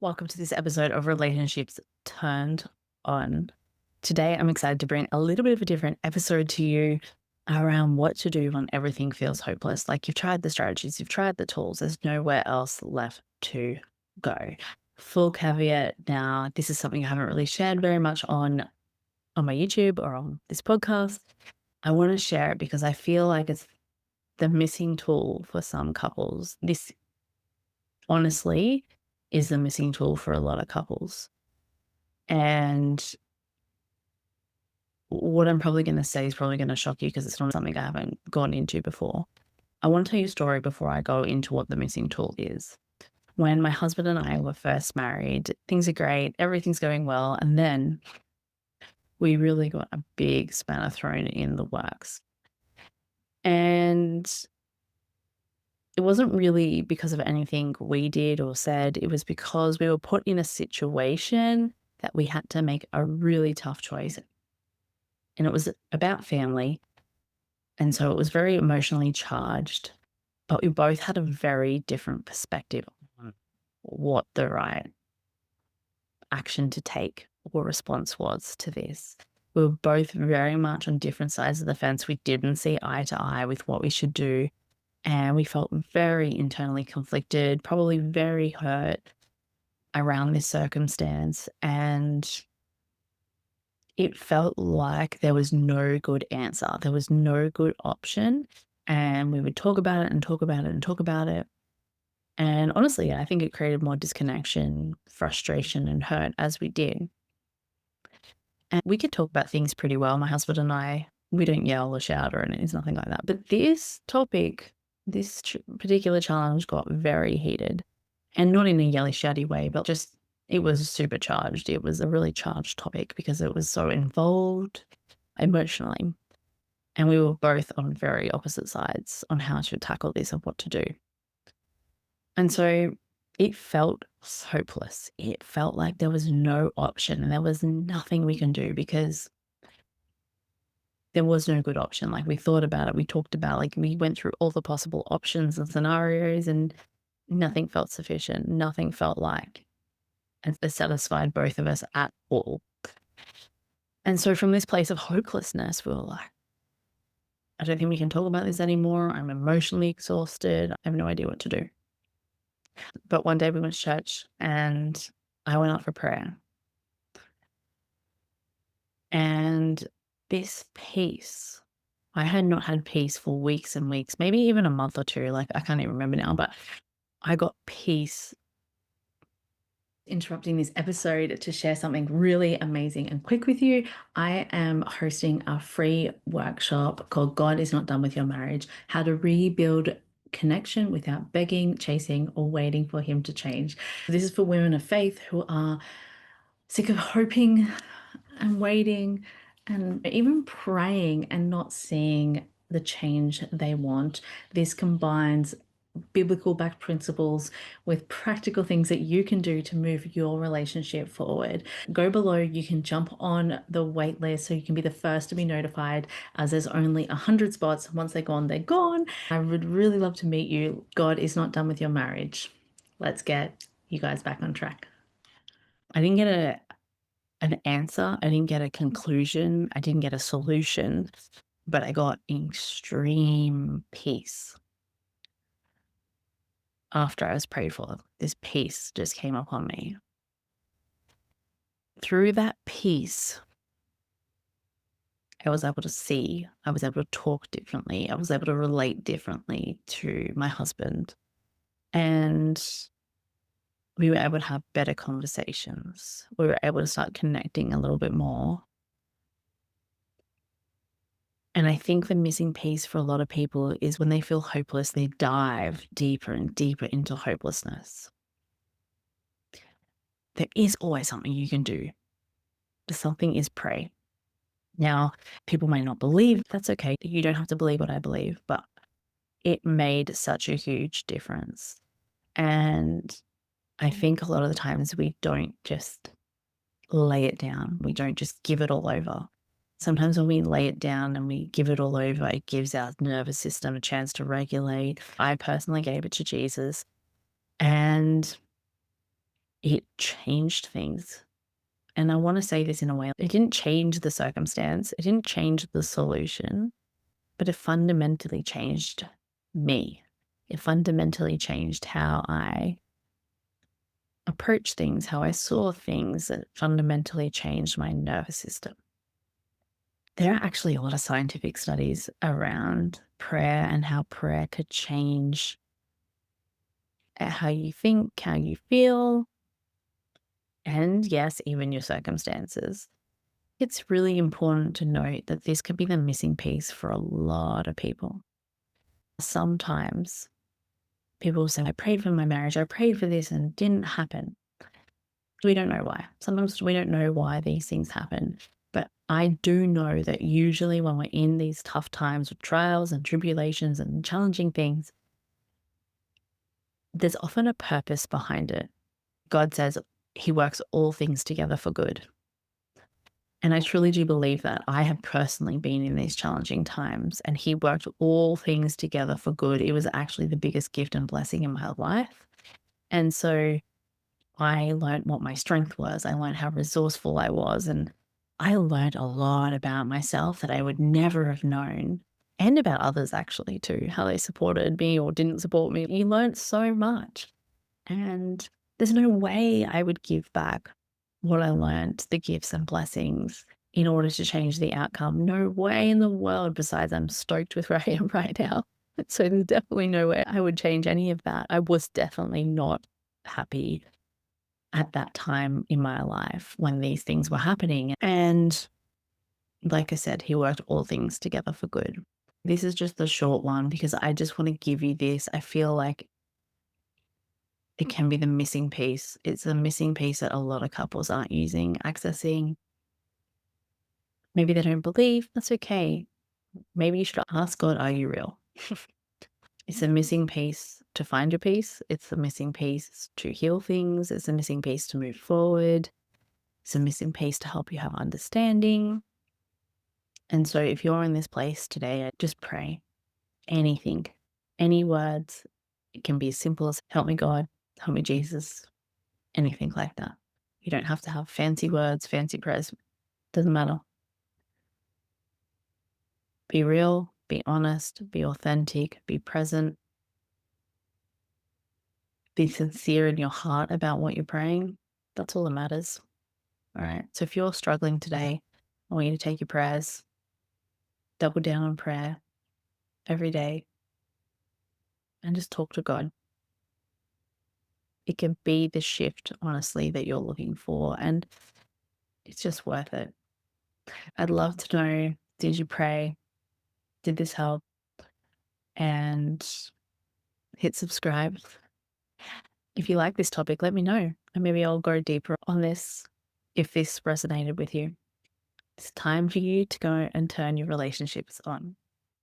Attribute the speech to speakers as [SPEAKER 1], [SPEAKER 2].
[SPEAKER 1] Welcome to this episode of Relationships Turned On. Today, I'm excited to bring a little bit of a different episode to you around what to do when everything feels hopeless. Like you've tried the strategies, you've tried the tools, there's nowhere else left to go. Full caveat now, this is something I haven't really shared very much on my YouTube or on this podcast. I want to share it because I feel like it's the missing tool for some couples. This honestly is the missing tool for a lot of couples. And what I'm probably going to say is probably going to shock you because it's not something I haven't gone into before. I want to tell you a story before I go into what the missing tool is. When my husband and I were first married, things are great, everything's going well. And then we really got a big spanner thrown in the works. And it wasn't really because of anything we did or said. It was because we were put in a situation that we had to make a really tough choice. And it was about family. And so it was very emotionally charged, but we both had a very different perspective on what the right action to take or response was to this. We were both very much on different sides of the fence. We didn't see eye to eye with what we should do. And we felt very internally conflicted, probably very hurt around this circumstance. And it felt like there was no good answer. There was no good option. And we would talk about it and talk about it and talk about it. And honestly, I think it created more disconnection, frustration, and hurt as we did. And we could talk about things pretty well. My husband and I, we don't yell or shout or anything, it's nothing like that. But this topic, this particular challenge got very heated and not in a yelly, shouty way, but just it was supercharged. It was a really charged topic because it was so involved emotionally. And we were both on very opposite sides on how to tackle this and what to do. And so it felt hopeless. It felt like there was no option and there was nothing we can do because there was no good option. Like we thought about it, we talked about like we went through all the possible options and scenarios and nothing felt sufficient. Nothing felt like it satisfied both of us at all. And so from this place of hopelessness, we were like, I don't think we can talk about this anymore. I'm emotionally exhausted. I have no idea what to do. But one day we went to church and I went out for prayer. And this peace, I had not had peace for weeks and weeks, maybe even a month or two. Like I can't even remember now, but I got peace. Interrupting this episode to share something really amazing and quick with you. I am hosting a free workshop called God is Not Done With Your Marriage, How to Rebuild Connection Without Begging, Chasing, or Waiting for Him to Change. This is for women of faith who are sick of hoping and waiting and even praying and not seeing the change they want. This combines biblical backed principles with practical things that you can do to move your relationship forward. Go below, you can jump on the wait list so you can be the first to be notified, as there's only 100 spots. Once they're gone, they're gone. I would really love to meet you. God is not done with your marriage. Let's get you guys back on track. I didn't get an answer. I didn't get a conclusion. I didn't get a solution, but I got extreme peace. After I was prayed for, this peace just came upon me. Through that peace, I was able to see, I was able to talk differently, I was able to relate differently to my husband. And we were able to have better conversations. We were able to start connecting a little bit more. And I think the missing piece for a lot of people is when they feel hopeless, they dive deeper and deeper into hopelessness. There is always something you can do. The something is pray. Now, people may not believe, that's okay. You don't have to believe what I believe, but it made such a huge difference. And I think a lot of the times we don't just lay it down. We don't just give it all over. Sometimes when we lay it down and we give it all over, it gives our nervous system a chance to regulate. I personally gave it to Jesus and it changed things. And I want to say this in a way, it didn't change the circumstance, it didn't change the solution, but it fundamentally changed me. It fundamentally changed how I approach things, how I saw things. It fundamentally changed my nervous system. There are actually a lot of scientific studies around prayer and how prayer could change how you think, how you feel, and yes, even your circumstances. It's really important to note that this could be the missing piece for a lot of people. Sometimes people will say, I prayed for my marriage, I prayed for this and it didn't happen. We don't know why. Sometimes we don't know why these things happen. But I do know that usually when we're in these tough times with trials and tribulations and challenging things, there's often a purpose behind it. God says he works all things together for good. And I truly do believe that. I have personally been in these challenging times and he worked all things together for good. It was actually the biggest gift and blessing in my life. And so I learned what my strength was. I learned how resourceful I was. And I learned a lot about myself that I would never have known, and about others actually too, how they supported me or didn't support me. You learned so much. And there's no way I would give back what I learned, the gifts and blessings, in order to change the outcome. No way in the world, besides I'm stoked with where I am right now. So there's definitely no way I would change any of that. I was definitely not happy at that time in my life when these things were happening. And like I said, he worked all things together for good. This is just the short one because I just want to give you this. I feel like it can be the missing piece. It's a missing piece that a lot of couples aren't using, accessing. Maybe they don't believe. That's okay. Maybe you should ask God, are you real? It's a missing piece to find your peace. It's a missing piece to heal things. It's a missing piece to move forward. It's a missing piece to help you have understanding. And so if you're in this place today, just pray anything, any words. It can be as simple as help me God, help me Jesus, anything like that. You don't have to have fancy words, fancy prayers. Doesn't matter. Be real, be honest, be authentic, be present, be sincere in your heart about what you're praying. That's all that matters. All right. So if you're struggling today, I want you to take your prayers, double down on prayer every day, and just talk to God. It can be the shift, honestly, that you're looking for. And it's just worth it. I'd love to know, did you pray? Did this help? And hit subscribe. If you like this topic, let me know. And maybe I'll go deeper on this if this resonated with you. It's time for you to go and turn your relationships on.